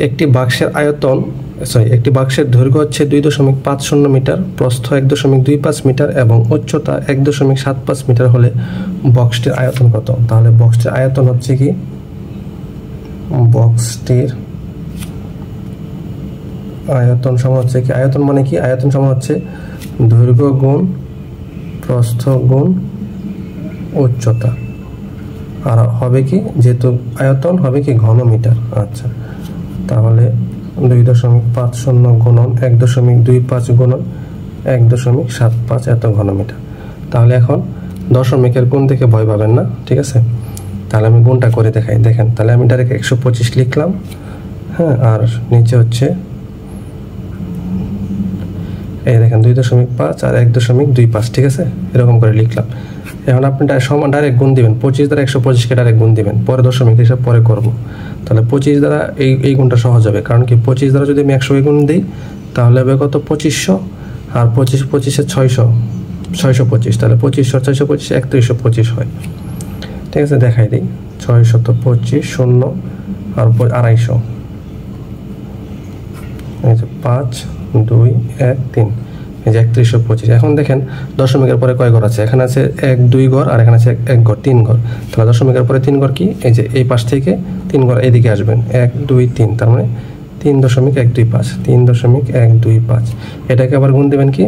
একটি বাক্সের আয়তন একটি বাক্সের দৈর্ঘ্য হচ্ছে 2.50 মিটার, প্রস্থ 1.25 মিটার এবং উচ্চতা 1.75 মিটার হলে বক্সটির আয়তন কত? তাহলে বক্সটির আয়তন হচ্ছে কি, বক্সটির আয়তন সমান হচ্ছে কি, আয়তন মানে কি, আয়তন সমান হচ্ছে দৈর্ঘ্য গুণ প্রস্থ গুণ উচ্চতা, আর হবে কি, যেহেতু আয়তন হবে কি ঘন মিটার। আচ্ছা, তাহলে 2.50 গুণন 1.25 গুণন 1.75 এত ঘন মিটার। তাহলে এখন দশমিকের গুণ দেখে ভয় পাবেন না, ঠিক আছে? তাহলে আমি গুণটা করে দেখাই, দেখেন। তাহলে আমি ডাইরেক্ট 125 লিখলাম, হ্যাঁ, আর নিচে হচ্ছে এই দেখেন 2.5 আর 1.25, ঠিক আছে? এরকম করে লিখলাম। এখন আপনি ডাইরেক্ট গুণ দিবেন, 25 দ্বারা 125কে ডাইরেক্ট গুণ দিবেন, পরে দশমিক হিসাব পরে করব। তাহলে 25 দ্বারা এই গুণটা সহজ হবে, কারণ কি 25 দ্বারা যদি আমি 100 গুণ দিই তাহলে হবে কত, 2500, আর 25 625, তাহলে 2500 625 3125 হয়, ঠিক আছে? দেখাই দিই, 625 0 আর 250, এই যে 5 2 1 3, এই যে 3125। এখন দেখেন দশমিকের পরে কয় ঘর আছে, এখানে আছে 1 2 ঘর, আর এখানে আছে 1 ঘর, 3 ঘর। তাহলে দশমিকের পরে 3 ঘর কি, এই যে এই পাশ থেকে 3 ঘর এদিকে আসবেন, 1 2 3, তার মানে 3.125, 3.125। এটাকে আবার গুণ দেবেন কি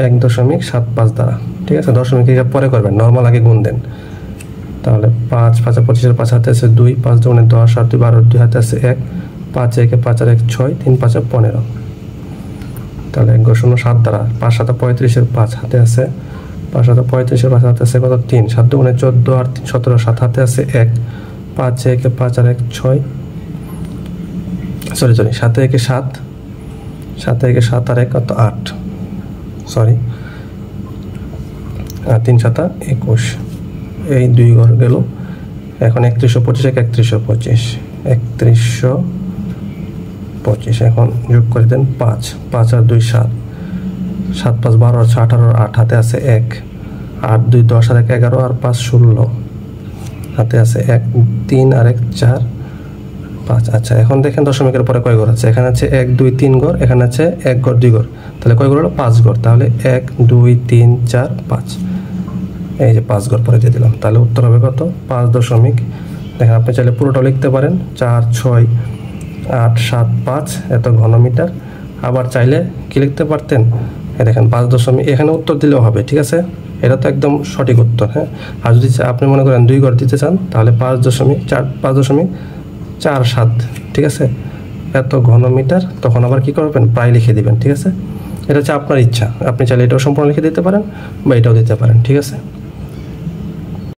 1.75 দ্বারা, ঠিক আছে? দশমিক হিসাব পরে করবেন, নর্মাল আগে গুণ দেন। তাহলে 5 5 25, 5 হাতে আছে 2, 5 2 10, আর 2 12, 2 হাতে আছে 1, 5 1 5 আর 1 6, 3 5 15। তাহলে 1.07 দ্বারা 5 7 35, 5 হাতে আছে 5 7 35, 5 হাতে আছে কত, 3, 7 2 14, আর 3 17, 7 হাতে আছে 1, 5 1 5 আর 1 6, সরি 7 1 7, 7 1 7 আর 1 কত, 8, সরি, আর 3 7 21, এই 2 ঘর গেল। এখন 3125 3125 3125, এখন যোগ করে দেন 5 5 আর 2 7, 7 5 12 আর 6 18, 8 হাতে আছে 1, 8 2 10 আর 1 11, আর 5 16, হাতে আছে 1 3 আর 1 4 5। আচ্ছা, এখন দেখেন দশমিকের পরে কয় ঘর আছে, এখানে আছে 1 2 3 ঘর, এখানে আছে 1 ঘর 2 ঘর, তাহলে কয় ঘর হলো, 5 ঘর। তাহলে 1 2 3 4 5, এই যে 5 ঘর পরে দিয়ে দিলাম। তাহলে উত্তর হবে কত, 5 দশমিক, দেখেন আপনি চাইলে পুরোটাও লিখতে পারেন, 4 6 8 7 5 এত ঘন মিটার। আবার চাইলে কি লিখতে পারতেন, দেখেন 5 দশমিক, এখানে উত্তর দিলেও হবে, ঠিক আছে? এটা তো একদম সঠিক উত্তর, হ্যাঁ। আর যদি আপনি মনে করেন 2 ঘর দিতে চান, তাহলে 5.47, ঠিক আছে? এত ঘন মিটার, তখন আবার কি করবেন, প্রায় লিখে দিবেন, ঠিক আছে? এটা হচ্ছে আপনার ইচ্ছা, আপনি চাইলে এটাও সম্পূর্ণ লিখে দিতে পারেন বা এটাও দিতে পারেন, ঠিক আছে?